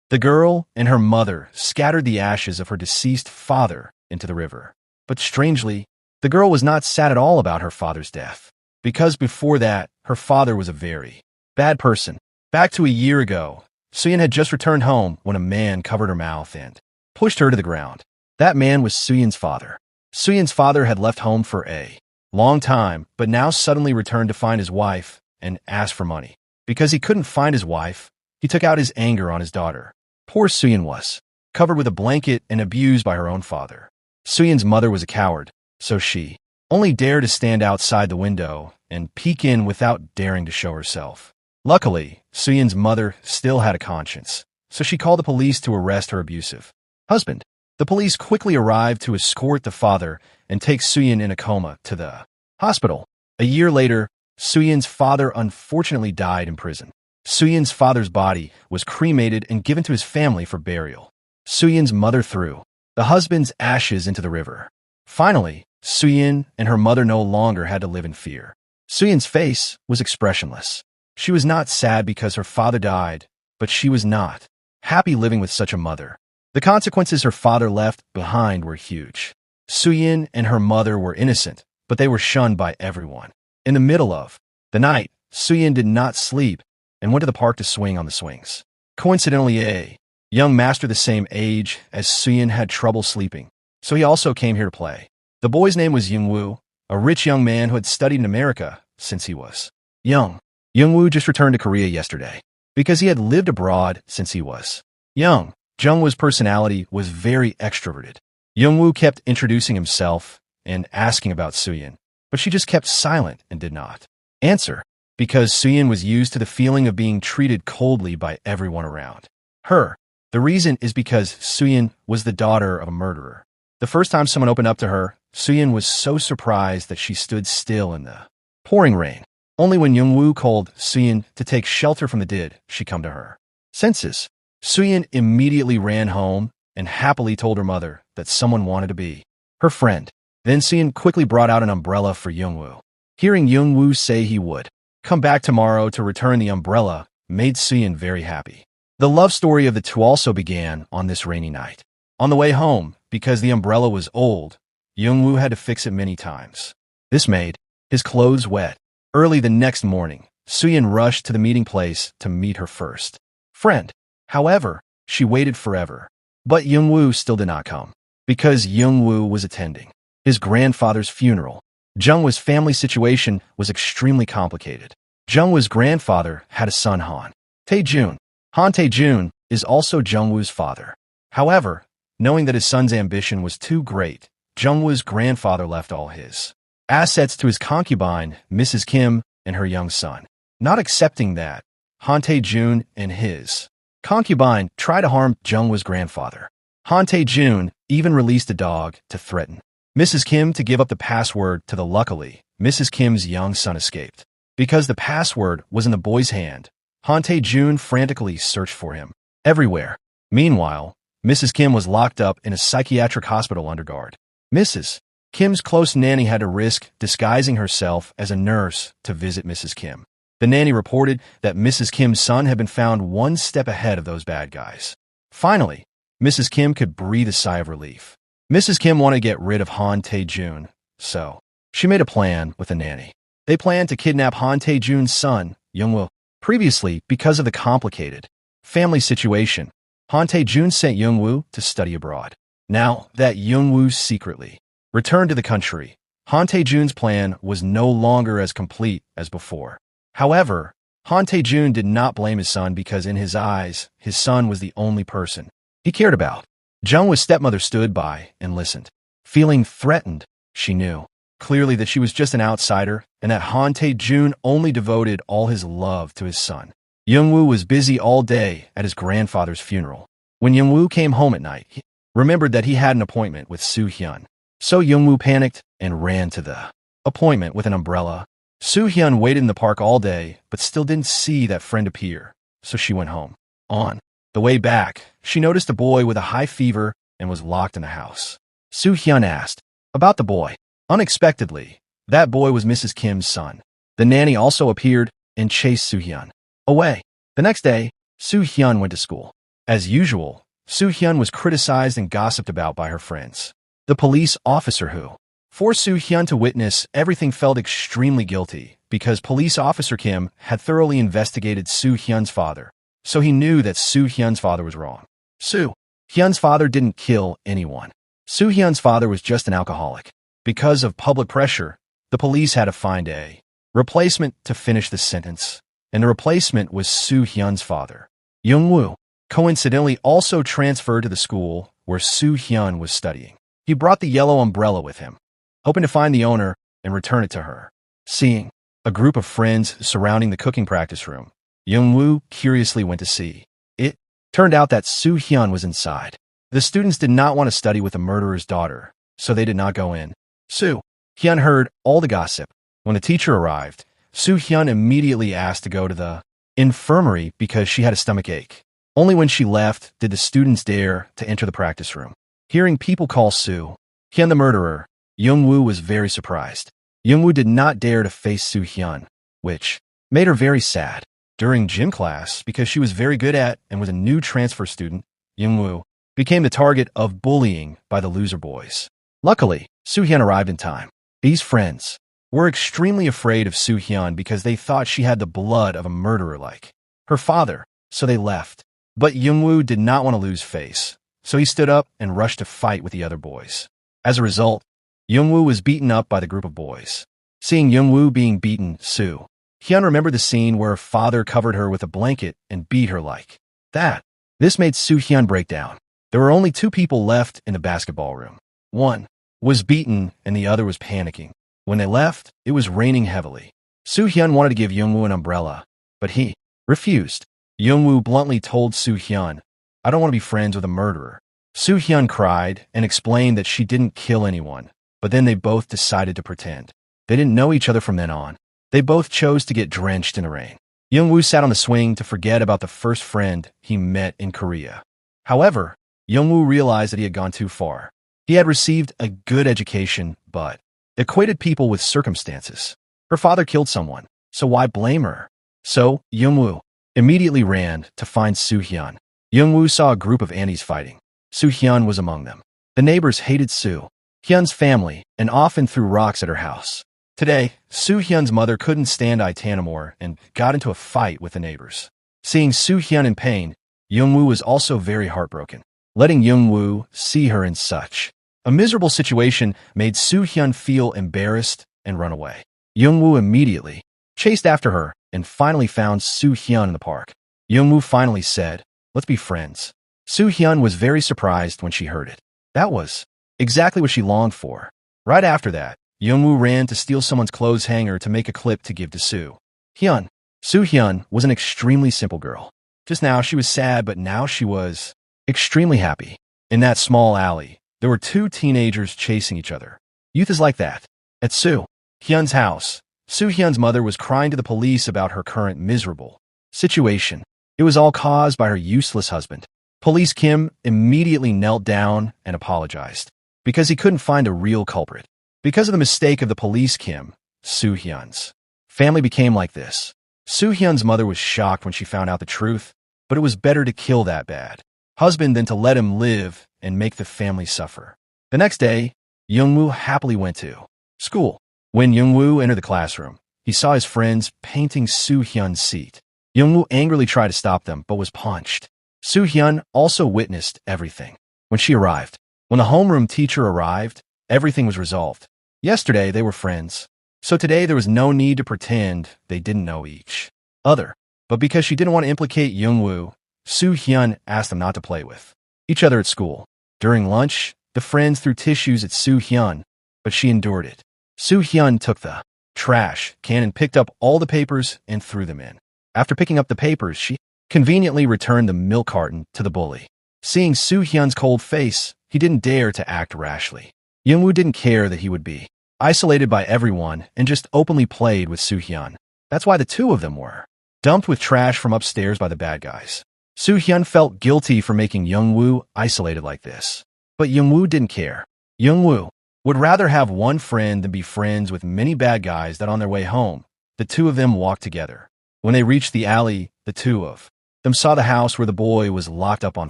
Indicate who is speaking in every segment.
Speaker 1: The girl and her mother scattered the ashes of her deceased father into the river. But strangely, the girl was not sad at all about her father's death, because before that, her father was a very bad person. Back to a year ago, Suyin had just returned home when a man covered her mouth and pushed her to the ground. That man was Suyin's father. Suyin's father had left home for a long time, but now suddenly returned to find his wife and asked for money. Because he couldn't find his wife, he took out his anger on his daughter. Poor Suyin was covered with a blanket and abused by her own father. Suyin's mother was a coward, so she only dared to stand outside the window and peek in without daring to show herself. Luckily, Suyin's mother still had a conscience, so she called the police to arrest her abusive husband. The police quickly arrived to escort the father and take Suyin in a coma to the hospital. A year later, Suyin's father unfortunately died in prison. Suyin's father's body was cremated and given to his family for burial. Suyin's mother threw the husband's ashes into the river. Finally, Suyin and her mother no longer had to live in fear. Suyin's face was expressionless. She was not sad because her father died, but she was not happy living with such a mother. The consequences her father left behind were huge. Suyin and her mother were innocent, but they were shunned by everyone. In the middle of the night, Suyin did not sleep and went to the park to swing on the swings. Coincidentally, a young master the same age as Suyin had trouble sleeping, so he also came here to play. The boy's name was Yongwoo, a rich young man who had studied in America since he was young. Yongwoo just returned to Korea yesterday because he had lived abroad since he was young. Jungwoo's personality was very extroverted. Yongwoo kept introducing himself and asking about Suyin, but she just kept silent and did not answer because Suyin was used to the feeling of being treated coldly by everyone around her. The reason is because Suyin was the daughter of a murderer. The first time someone opened up to her, Suyin was so surprised that she stood still in the pouring rain. Only when Yongwoo called Suyin to take shelter from the did she come to her senses. Suyin immediately ran home and happily told her mother that someone wanted to be her friend. Then Suyin quickly brought out an umbrella for Yongwoo. Hearing Yongwoo say he would come back tomorrow to return the umbrella made Suyin very happy. The love story of the two also began on this rainy night. On the way home, because the umbrella was old, Yongwoo had to fix it many times. This made his clothes wet. Early the next morning, Suyin rushed to the meeting place to meet her first friend. However, she waited forever. But Yongwoo still did not come, because Yongwoo was attending his grandfather's funeral. Jungwoo's family situation was extremely complicated. Jungwoo's grandfather had a son, Han Tae-jun. Han Tae-jun is also Jungwoo's father. However, knowing that his son's ambition was too great, Jungwoo's grandfather left all his assets to his concubine, Mrs. Kim, and her young son. Not accepting that, Han Tae-jun and his concubine tried to harm Jungwoo's grandfather. Han Tae-jun even released a dog to threaten Mrs. Kim to give up the password to the luckily, Mrs. Kim's young son escaped. Because the password was in the boy's hand, Han Tae-jun frantically searched for him everywhere. Meanwhile, Mrs. Kim was locked up in a psychiatric hospital under guard. Mrs. Kim's close nanny had to risk disguising herself as a nurse to visit Mrs. Kim. The nanny reported that Mrs. Kim's son had been found one step ahead of those bad guys. Finally, Mrs. Kim could breathe a sigh of relief. Mrs. Kim wanted to get rid of Han Tae-jun, so she made a plan with the nanny. They planned to kidnap Han Tae-jun's son, Yongwoo. Previously, because of the complicated family situation, Han Tae-jun sent Yongwoo to study abroad. Now that Yongwoo secretly returned to the country, Han Tae-jun's plan was no longer as complete as before. However, Han Tae-jun did not blame his son because in his eyes, his son was the only person he cared about. Jungwoo's stepmother stood by and listened. Feeling threatened, she knew clearly that she was just an outsider and that Han Tae-jun only devoted all his love to his son. Yongwoo was busy all day at his grandfather's funeral. When Yongwoo came home at night, he remembered that he had an appointment with Soo-hyun. So Yongwoo panicked and ran to the appointment with an umbrella. Soo-hyun waited in the park all day, but still didn't see that friend appear, so she went home. On the way back, she noticed a boy with a high fever and was locked in the house. Soo-hyun asked about the boy. Unexpectedly, that boy was Mrs. Kim's son. The nanny also appeared and chased Soo-hyun away. The next day, Soo-hyun went to school. As usual, Soo-hyun was criticized and gossiped about by her friends. The police officer who forced Soo-hyun to witness everything felt extremely guilty because police officer Kim had thoroughly investigated Soo-hyun's father, so he knew that Soo-hyun's father was wrong. Soo-hyun's father didn't kill anyone. Soo-hyun's father was just an alcoholic. Because of public pressure, the police had to find a replacement to finish the sentence, and the replacement was Soo-hyun's father. Young-woo coincidentally also transferred to the school where Soo-hyun was studying. He brought the yellow umbrella with him, hoping to find the owner and return it to her. Seeing a group of friends surrounding the cooking practice room, Young-woo curiously went to see. It turned out that Soo-hyun was inside. The students did not want to study with the murderer's daughter, so they did not go in. Soo-hyun heard all the gossip. When the teacher arrived, Soo-hyun immediately asked to go to the infirmary because she had a stomach ache. Only when she left did the students dare to enter the practice room. Hearing people call Soo-hyun the murderer, Young-woo was very surprised. Young-woo did not dare to face Soo-hyun, which made her very sad. During gym class, because she was very good at and was a new transfer student, Young-woo became the target of bullying by the loser boys. Luckily, Soo-hyun arrived in time. These friends were extremely afraid of Soo-hyun because they thought she had the blood of a murderer like her father, so they left. But Young-woo did not want to lose face, so he stood up and rushed to fight with the other boys. As a result, Young-woo was beaten up by the group of boys. Seeing Young-woo being beaten, Soo-hyun remembered the scene where her father covered her with a blanket and beat her like that. This made Soo-hyun break down. There were only two people left in the basketball room. One was beaten and the other was panicking. When they left, it was raining heavily. Soo-hyun wanted to give Young-woo an umbrella, but he refused. Young-woo bluntly told Soo-hyun, "I don't want to be friends with a murderer." Soo-hyun cried and explained that she didn't kill anyone, but then they both decided to pretend. They didn't know each other from then on. They both chose to get drenched in the rain. Young-woo sat on the swing to forget about the first friend he met in Korea. However, Young-woo realized that he had gone too far. He had received a good education, but equated people with circumstances. Her father killed someone, so why blame her? So, Young-woo immediately ran to find Soo-hyun. Young-woo saw a group of aunties fighting. Soo-hyun was among them. The neighbors hated Soo-hyun's family and often threw rocks at her house. Today, Soo-hyun's mother couldn't stand it anymore and got into a fight with the neighbors. Seeing Soo-hyun in pain, Young-woo was also very heartbroken. Letting Young-woo see her in such a miserable situation made Soo-hyun feel embarrassed and run away. Young-woo immediately chased after her and finally found Soo-hyun in the park. Young-woo finally said, "Let's be friends." Soo-hyun was very surprised when she heard it. That was exactly what she longed for. Right after that, Young-woo ran to steal someone's clothes hanger to make a clip to give to Soo-hyun. Soo-hyun was an extremely simple girl. Just now she was sad, but now she was extremely happy. In that small alley, there were two teenagers chasing each other. Youth is like that. At Soo-hyun's house, Soo-hyun's mother was crying to the police about her current miserable situation. It was all caused by her useless husband. Police Kim immediately knelt down and apologized because he couldn't find a real culprit. Because of the mistake of the police Kim, Soo-hyun's family became like this. Soo-hyun's mother was shocked when she found out the truth, but it was better to kill that bad husband than to let him live and make the family suffer. The next day, Young-woo happily went to school. When Young-woo entered the classroom, he saw his friends painting Soo-hyun's seat. Young-woo angrily tried to stop them, but was punched. Soo-hyun also witnessed everything. When she arrived, when the homeroom teacher arrived, everything was resolved. Yesterday, they were friends, so today there was no need to pretend they didn't know each other. But because she didn't want to implicate Young-woo, Soo-hyun asked them not to play with each other at school. During lunch, the friends threw tissues at Soo-hyun, but she endured it. Soo-hyun took the trash can and picked up all the papers and threw them in. After picking up the papers, she conveniently returned the milk carton to the bully. Seeing Soo-hyun's cold face, he didn't dare to act rashly. Young-woo didn't care that he would be isolated by everyone and just openly played with Soo-hyun. That's why the two of them were dumped with trash from upstairs by the bad guys. Soo-hyun felt guilty for making Young-woo isolated like this. But Young-woo didn't care. Young-woo would rather have one friend than be friends with many bad guys that on their way home, the two of them walked together. When they reached the alley, the two of them saw the house where the boy was locked up on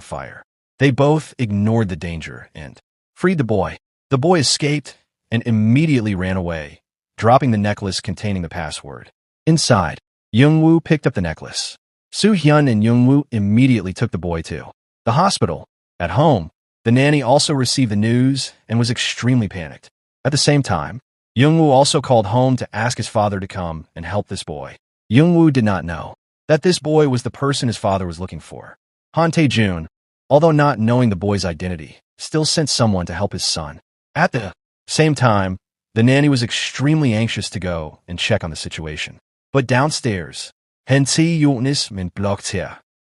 Speaker 1: fire. They both ignored the danger and freed the boy. The boy escaped and immediately ran away, dropping the necklace containing the password. Inside, Youngwoo picked up the necklace. Soo-hyun and Youngwoo immediately took the boy to the hospital. At home, the nanny also received the news and was extremely panicked. At the same time, Youngwoo also called home to ask his father to come and help this boy. Youngwoo did not know that this boy was the person his father was looking for. Han Tae-jun, although not knowing the boy's identity, still sent someone to help his son. At the same time, the nanny was extremely anxious to go and check on the situation. But downstairs, the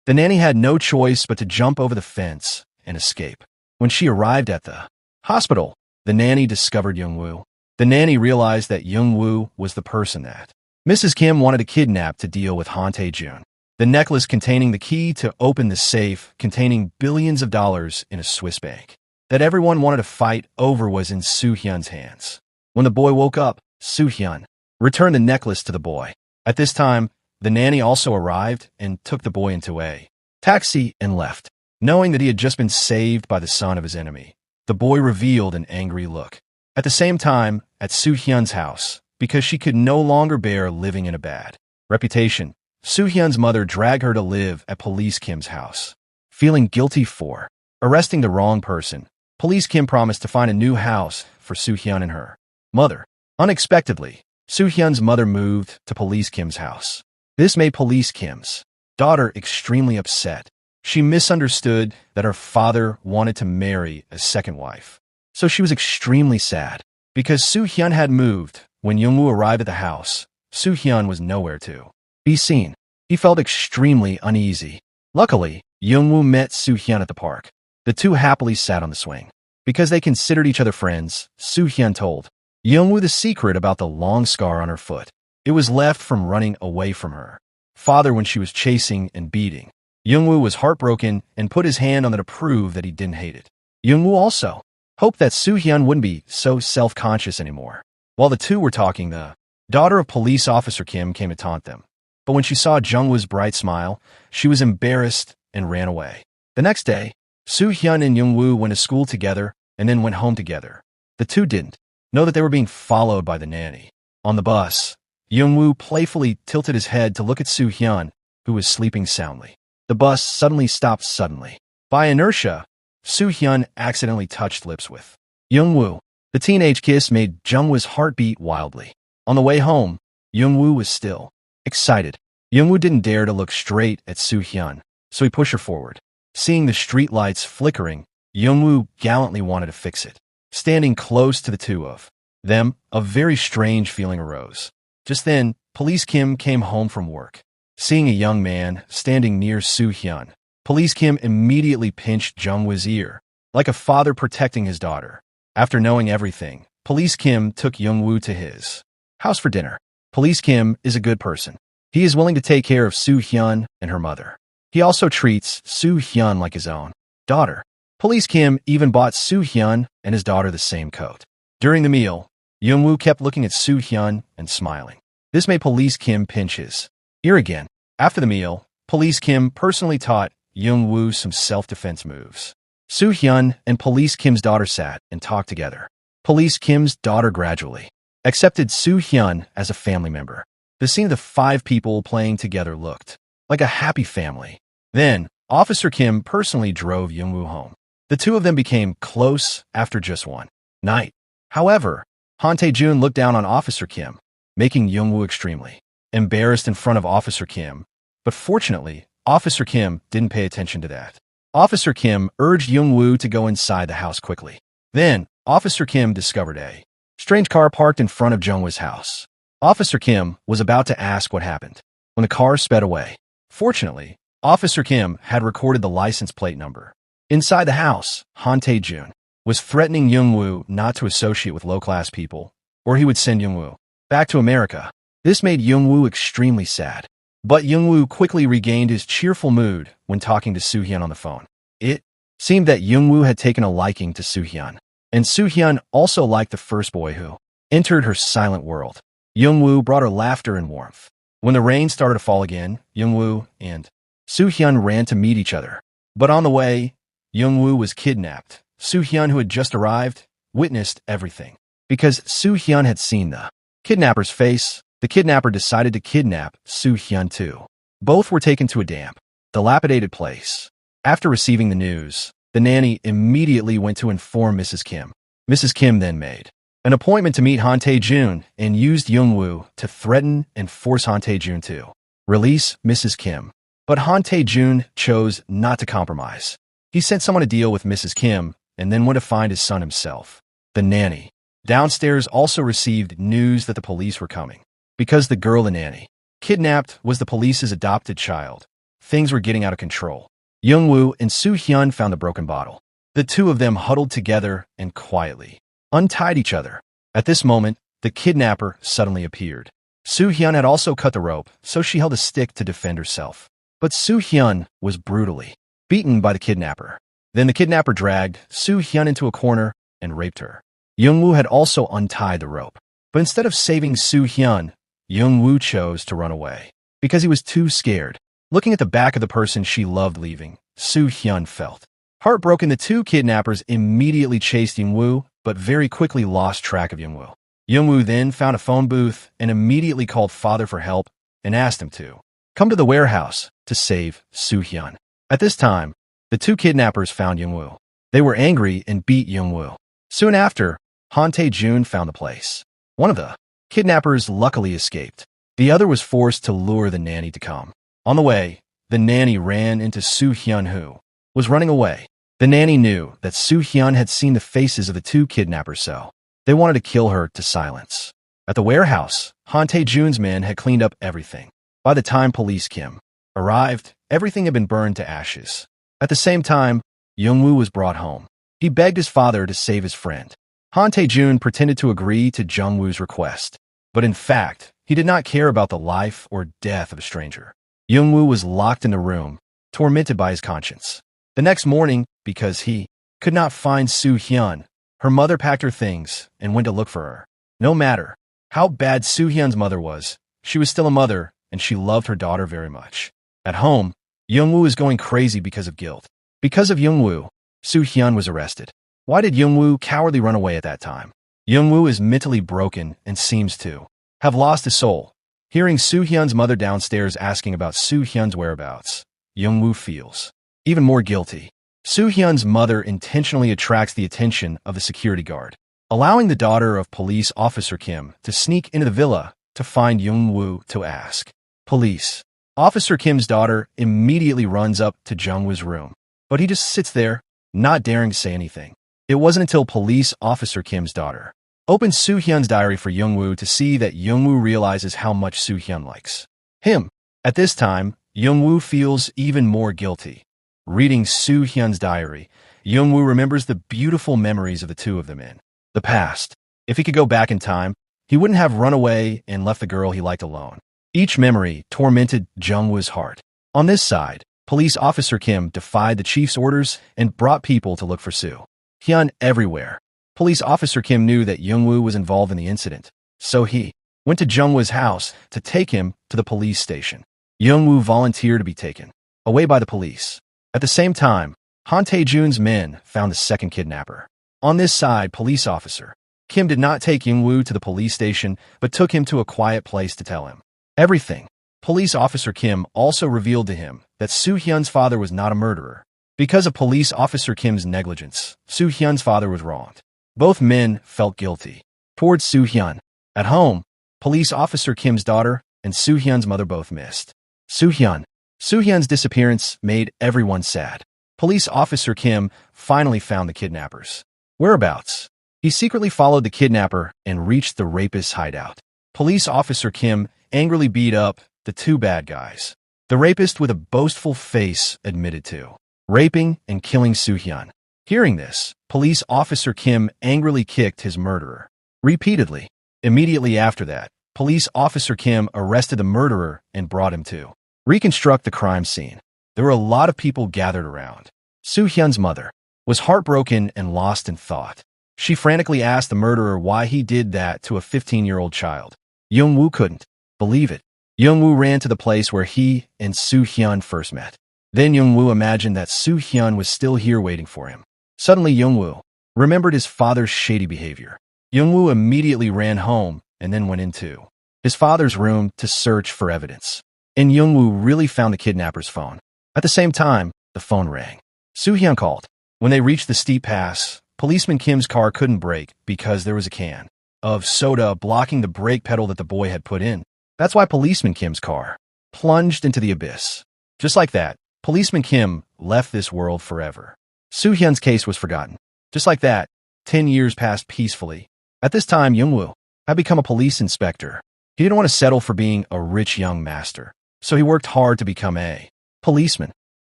Speaker 1: nanny had no choice but to jump over the fence and escape. When she arrived at the hospital, the nanny discovered Youngwoo. The nanny realized that Youngwoo was the person that Mrs. Kim wanted to kidnap to deal with Han Tae-jun. The necklace containing the key to open the safe containing billions of dollars in a Swiss bank that everyone wanted to fight over was in Soo-hyun's hands. When the boy woke up, Soo-hyun returned the necklace to the boy. At this time, the nanny also arrived and took the boy into a taxi and left. Knowing that he had just been saved by the son of his enemy, the boy revealed an angry look. At the same time, at Soo-hyun's house, because she could no longer bear living in a bad reputation, Soo-hyun's mother dragged her to live at Police Kim's house. Feeling guilty for arresting the wrong person, Police Kim promised to find a new house for Soo-hyun and her mother. Unexpectedly, Soo-hyun's mother moved to Police Kim's house. This made Police Kim's daughter extremely upset. She misunderstood that her father wanted to marry a second wife. So she was extremely sad. Because Soo-hyun had moved, when Youngwoo arrived at the house, Soo-hyun was nowhere to be seen. He felt extremely uneasy. Luckily, Youngwoo met Soo-hyun at the park. The two happily sat on the swing. Because they considered each other friends, Soo-hyun told Youngwoo the secret about the long scar on her foot. It was left from running away from her father when she was chasing and beating. Youngwoo was heartbroken and put his hand on it to prove that he didn't hate it. Youngwoo also hoped that Soo-hyun wouldn't be so self-conscious anymore. While the two were talking, the daughter of Police Officer Kim came to taunt them. But when she saw Jungwoo's bright smile, she was embarrassed and ran away. The next day, Soo-hyun and Youngwoo went to school together and then went home together. The two didn't know that they were being followed by the nanny. On the bus, Youngwoo playfully tilted his head to look at Soo-hyun, who was sleeping soundly. The bus suddenly stopped suddenly. By inertia, Soo-hyun accidentally touched lips with Youngwoo. The teenage kiss made Jungwoo's heart beat wildly. On the way home, Youngwoo was still excited. Youngwoo didn't dare to look straight at Soo-hyun, so he pushed her forward. Seeing the street lights flickering, Youngwoo gallantly wanted to fix it. Standing close to the two of them, a very strange feeling arose. Just then, Police Kim came home from work. Seeing a young man standing near Soo-hyun, Police Kim immediately pinched Jungwoo's ear, like a father protecting his daughter. After knowing everything, Police Kim took Youngwoo to his house for dinner. Police Kim is a good person. He is willing to take care of Soo-hyun and her mother. He also treats Soo-hyun like his own daughter. Police Kim even bought Soo-hyun and his daughter the same coat. During the meal, Youngwoo kept looking at Soo-hyun and smiling. This made Police Kim pinch his ear again. After the meal, Police Kim personally taught Youngwoo some self-defense moves. Soo-hyun and Police Kim's daughter sat and talked together. Police Kim's daughter gradually accepted Soo-hyun as a family member. The scene of the 5 people playing together looked like a happy family. Then, Officer Kim personally drove Youngwoo home. The two of them became close after just one night. However, Han Tae-jun looked down on Officer Kim, making Youngwoo extremely embarrassed in front of Officer Kim. But fortunately, Officer Kim didn't pay attention to that. Officer Kim urged Youngwoo to go inside the house quickly. Then, Officer Kim discovered a strange car parked in front of Jungwoo's house. Officer Kim was about to ask what happened when the car sped away. Fortunately, Officer Kim had recorded the license plate number. Inside the house, Han Tae-jun was threatening Youngwoo not to associate with low-class people, or he would send Youngwoo back to America. This made Youngwoo extremely sad. But Youngwoo quickly regained his cheerful mood when talking to Soo-hyun on the phone. It seemed that Youngwoo had taken a liking to Soo-hyun, and Soo-hyun also liked the first boy who entered her silent world. Youngwoo brought her laughter and warmth. When the rain started to fall again, Youngwoo and Soo-hyun ran to meet each other. But on the way, Young-woo was kidnapped. Soo-hyun, who had just arrived, witnessed everything. Because Soo-hyun had seen the kidnapper's face, the kidnapper decided to kidnap Soo-hyun too. Both were taken to a damp, dilapidated place. After receiving the news, the nanny immediately went to inform Mrs. Kim. Mrs. Kim then made an appointment to meet Han Tae-jun and used Young-woo to threaten and force Han Tae-jun to release Mrs. Kim. But Han Tae-jun chose not to compromise. He sent someone to deal with Mrs. Kim and then went to find his son himself. The nanny downstairs also received news that the police were coming. Because the girl the nanny kidnapped was the police's adopted child, things were getting out of control. Young-woo and Soo-hyun found the broken bottle. The two of them huddled together and quietly untied each other. At this moment, the kidnapper suddenly appeared. Soo-hyun had also cut the rope, so she held a stick to defend herself. But Soo-hyun was brutally beaten by the kidnapper. Then the kidnapper dragged Soo-hyun into a corner and raped her. Young-woo had also untied the rope. But instead of saving Soo-hyun, Young-woo chose to run away because he was too scared. Looking at the back of the person she loved leaving, Soo-hyun felt heartbroken. The two kidnappers immediately chased Young-woo, but very quickly lost track of Young-woo. Young-woo then found a phone booth and immediately called father for help and asked him to come to the warehouse to save Soo-hyun. At this time, the two kidnappers found Young-woo. They were angry and beat Young-woo. Soon after, Han Tae-jun found the place. One of the kidnappers luckily escaped. The other was forced to lure the nanny to come. On the way, the nanny ran into Soo-hyun, who was running away. The nanny knew that Soo-hyun had seen the faces of the two kidnappers, so they wanted to kill her to silence. At the warehouse, Han Tae-jun's men had cleaned up everything. By the time police Kim arrived, everything had been burned to ashes. At the same time, Young-woo was brought home. He begged his father to save his friend. Han Tae-jun pretended to agree to Jung-woo's request, but in fact, he did not care about the life or death of a stranger. Young-woo was locked in the room, tormented by his conscience. The next morning, because he could not find Soo-hyun, her mother packed her things and went to look for her. No matter how bad Soo-hyun's mother was, she was still a mother and she loved her daughter very much. At home, Young-woo is going crazy because of guilt. Because of Young-woo, Soo-hyun was arrested. Why did Young-woo cowardly run away at that time? Young-woo is mentally broken and seems to have lost his soul. Hearing Soo-hyun's mother downstairs asking about Soo-hyun's whereabouts, Young-woo feels even more guilty. Soo-hyun's mother intentionally attracts the attention of the security guard, allowing the daughter of police officer Kim to sneak into the villa to find Young-woo to ask. Police officer Kim's daughter immediately runs up to Jung-woo's room, but he just sits there, not daring to say anything. It wasn't until police officer Kim's daughter opened Soo-hyun's diary for Young-woo to see that Young-woo realizes how much Soo-hyun likes him. At this time, Young-woo feels even more guilty. Reading Soo-hyun's diary, Young-woo remembers the beautiful memories of the two of them in the past. If he could go back in time, he wouldn't have run away and left the girl he liked alone. Each memory tormented Jung-woo's heart. On this side, police officer Kim defied the chief's orders and brought people to look for Soo-hyun everywhere. Police officer Kim knew that Young-woo was involved in the incident, so he went to Jung-woo's house to take him to the police station. Young-woo volunteered to be taken away by the police. At the same time, Han Tae-jun's men found the second kidnapper. On this side, police officer Kim did not take Young-woo to the police station, but took him to a quiet place to tell him everything. Police officer Kim also revealed to him that Soo-hyun's father was not a murderer. Because of police officer Kim's negligence, Soo-hyun's father was wronged. Both men felt guilty towards Soo-hyun. At home, police officer Kim's daughter and Soo-hyun's mother both missed Soo-hyun. Soo-hyun's disappearance made everyone sad. Police officer Kim finally found the kidnappers' whereabouts. He secretly followed the kidnapper and reached the rapist's hideout. Police officer Kim angrily beat up the two bad guys. The rapist, with a boastful face, admitted to raping and killing Soo-hyun. Hearing this, police officer Kim angrily kicked his murderer repeatedly. Immediately after that, police officer Kim arrested the murderer and brought him to reconstruct the crime scene. There were a lot of people gathered around. Soo-hyun's mother was heartbroken and lost in thought. She frantically asked the murderer why he did that to a 15-year-old child. Young-woo couldn't believe it. Young-woo ran to the place where he and Soo-hyun first met. Then Young-woo imagined that Soo-hyun was still here waiting for him. Suddenly Young-woo remembered his father's shady behavior. Young-woo immediately ran home and then went into his father's room to search for evidence. And Young-woo really found the kidnapper's phone. At the same time, the phone rang. Soo-hyun called. When they reached the steep pass, policeman Kim's car couldn't brake because there was a can of soda blocking the brake pedal that the boy had put in. That's why policeman Kim's car plunged into the abyss. Just like that, policeman Kim left this world forever. Soo-hyun's case was forgotten. Just like that, 10 years passed peacefully. At this time, Young-woo had become a police inspector. He didn't want to settle for being a rich young master, so he worked hard to become a policeman.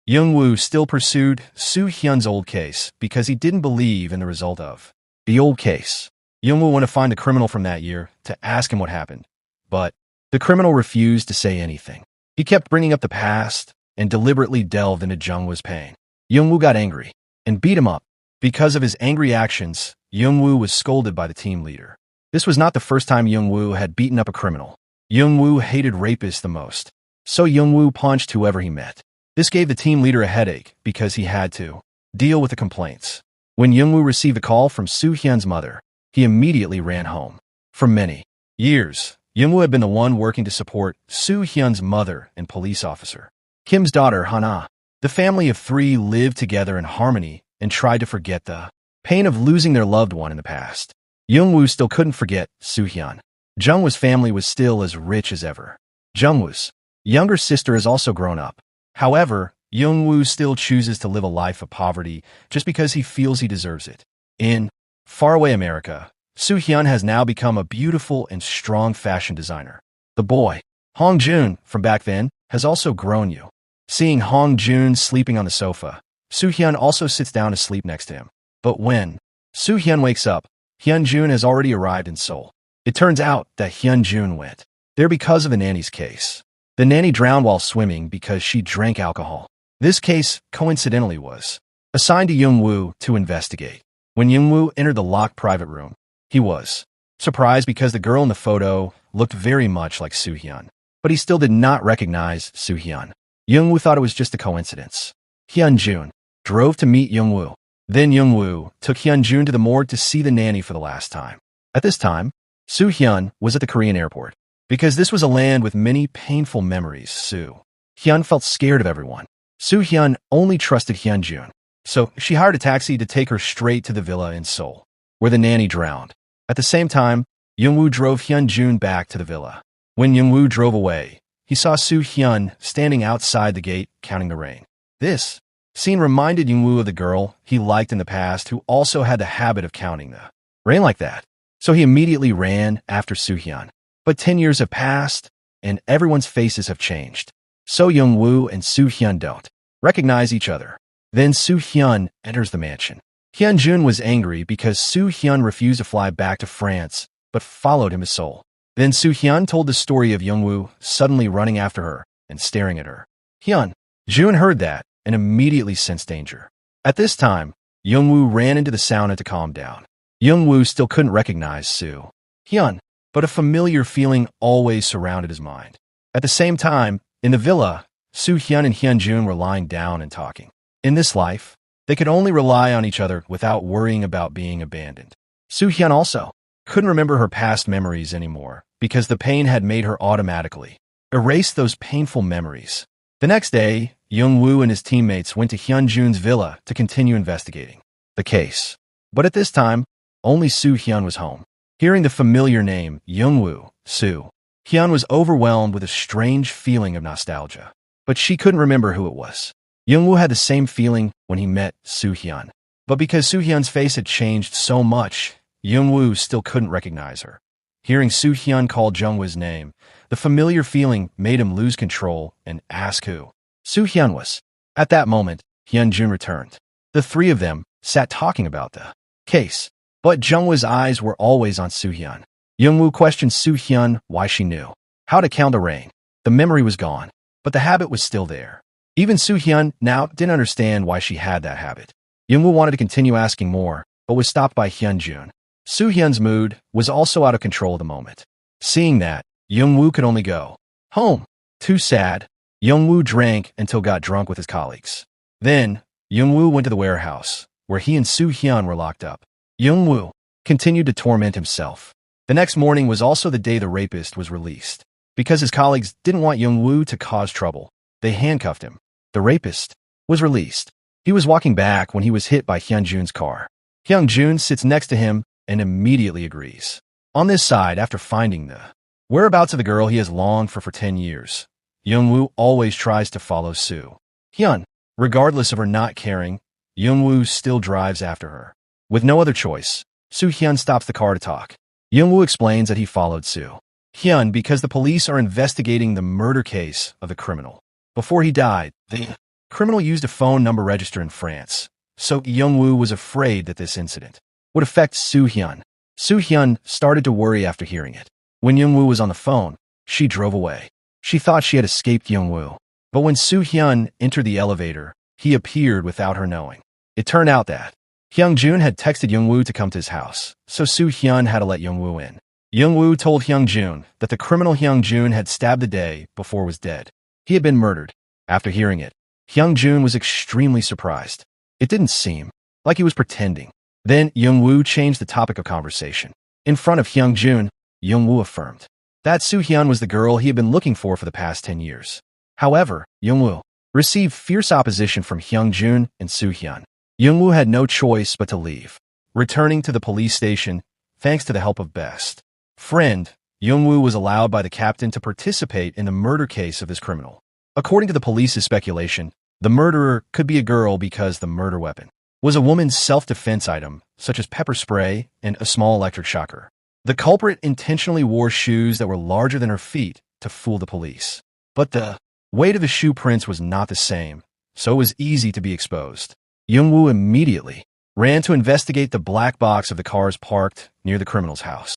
Speaker 1: Young-woo still pursued Soo-hyun's old case because he didn't believe in the result of the old case. Young-woo wanted to find the criminal from that year to ask him what happened, but the criminal refused to say anything. He kept bringing up the past and deliberately delved into Jung-woo's pain. Young-woo got angry and beat him up. Because of his angry actions, Young-woo was scolded by the team leader. This was not the first time Young-woo had beaten up a criminal. Young-woo hated rapists the most, so Young-woo punched whoever he met. This gave the team leader a headache because he had to deal with the complaints. When Young-woo received a call from Soo-hyun's mother, he immediately ran home. For many years, Young-woo had been the one working to support Soo-hyun's mother and police officer. Kim's daughter, Hana. The family of three lived together in harmony and tried to forget the pain of losing their loved one in the past. Young-woo still couldn't forget Soo-hyun. Jung-woo's family was still as rich as ever. Jung-woo's younger sister has also grown up. However, Young-woo still chooses to live a life of poverty just because he feels he deserves it. In faraway America, Soo-hyun has now become a beautiful and strong fashion designer. The boy, Hong-jun, from back then, has also grown you. Seeing Hong-jun sleeping on the sofa, Soo-hyun also sits down to sleep next to him. But when Soo-hyun wakes up, Hyun-jun has already arrived in Seoul. It turns out that Hyun-jun went there because of the nanny's case. The nanny drowned while swimming because she drank alcohol. This case, coincidentally, was assigned to Young-woo to investigate. When Young-woo entered the locked private room, he was surprised because the girl in the photo looked very much like Soo-hyun. But he still did not recognize Soo-hyun. Young-woo thought it was just a coincidence. Hyun-jun drove to meet Young-woo. Then Young-woo took Hyun-jun to the morgue to see the nanny for the last time. At this time, Soo-hyun was at the Korean airport. Because this was a land with many painful memories, Soo-hyun felt scared of everyone. Soo-hyun only trusted Hyun-jun, so she hired a taxi to take her straight to the villa in Seoul, where the nanny drowned. At the same time, Young-woo drove Hyun-jun back to the villa. When Young-woo drove away, he saw Soo-hyun standing outside the gate counting the rain. This scene reminded Young-woo of the girl he liked in the past who also had the habit of counting the rain like that. So he immediately ran after Soo-hyun. But 10 years have passed, and everyone's faces have changed. So Young-woo and Soo-hyun don't recognize each other. Then Soo-hyun enters the mansion. Hyun-jun was angry because Soo-hyun refused to fly back to France, but followed him to Seoul. Then Soo-hyun told the story of Young-woo suddenly running after her and staring at her. Hyun-jun heard that and immediately sensed danger. At this time, Young-woo ran into the sauna to calm down. Young-woo still couldn't recognize Soo-hyun, but a familiar feeling always surrounded his mind. At the same time, in the villa, Soo-hyun and Hyun-jun were lying down and talking. In this life, they could only rely on each other without worrying about being abandoned. Soo-hyun also couldn't remember her past memories anymore because the pain had made her automatically erase those painful memories. The next day, Young-woo and his teammates went to Hyun-jun's villa to continue investigating the case. But at this time, only Soo-hyun was home. Hearing the familiar name, Young-woo, Soo-hyun was overwhelmed with a strange feeling of nostalgia. But she couldn't remember who it was. Young-woo had the same feeling when he met Soo-hyun. But because Soo-hyun's face had changed so much, Young-woo still couldn't recognize her. Hearing Soo-hyun call Jung-woo's name, the familiar feeling made him lose control and ask who Soo-hyun was. At that moment, Hyun-jun returned. The three of them sat talking about the case. But Jung-woo's eyes were always on Soo-hyun. Young-woo questioned Soo-hyun why she knew how to count the rain. The memory was gone, but the habit was still there. Even Soo-hyun now didn't understand why she had that habit. Young-woo wanted to continue asking more, but was stopped by Hyun-jun. Soo-hyun's mood was also out of control at the moment. Seeing that, Young-woo could only go home. Too sad, Young-woo drank until got drunk with his colleagues. Then, Young-woo went to the warehouse, where he and Soo-hyun were locked up. Young-woo continued to torment himself. The next morning was also the day the rapist was released. Because his colleagues didn't want Young-woo to cause trouble, they handcuffed him. The rapist was released. He was walking back when he was hit by Hyun-jun's car. Hyun-jun sits next to him and immediately agrees. On this side, after finding the whereabouts of the girl he has longed for 10 years, Young-woo always tries to follow Soo-hyun. Regardless of her not caring, Young-woo still drives after her. With no other choice, Soo-hyun stops the car to talk. Young-woo explains that he followed Soo-hyun because the police are investigating the murder case of the criminal. Before he died, the criminal used a phone number registered in France, so Young-woo was afraid that this incident would affect Soo-hyun. Soo-hyun started to worry after hearing it. When Young-woo was on the phone, she drove away. She thought she had escaped Young-woo. But when Soo-hyun entered the elevator, he appeared without her knowing. It turned out that Hyun-jun had texted Young-woo to come to his house, so Soo-hyun had to let Young-woo in. Young-woo told Hyun-jun that the criminal Hyun-jun had stabbed the day before was dead. He had been murdered. After hearing it, Hyun-jun was extremely surprised. It didn't seem like he was pretending. Then Young-woo changed the topic of conversation. In front of Hyun-jun, Young-woo affirmed that Soo-hyun was the girl he had been looking for the past 10 years. However, Young-woo received fierce opposition from Hyun-jun and Soo-hyun. Young-woo had no choice but to leave. Returning to the police station, thanks to the help of best friend, Young-woo was allowed by the captain to participate in the murder case of his criminal. According to the police's speculation, the murderer could be a girl because the murder weapon was a woman's self-defense item, such as pepper spray and a small electric shocker. The culprit intentionally wore shoes that were larger than her feet to fool the police. But the weight of the shoe prints was not the same, so it was easy to be exposed. Young-woo immediately ran to investigate the black box of the cars parked near the criminal's house.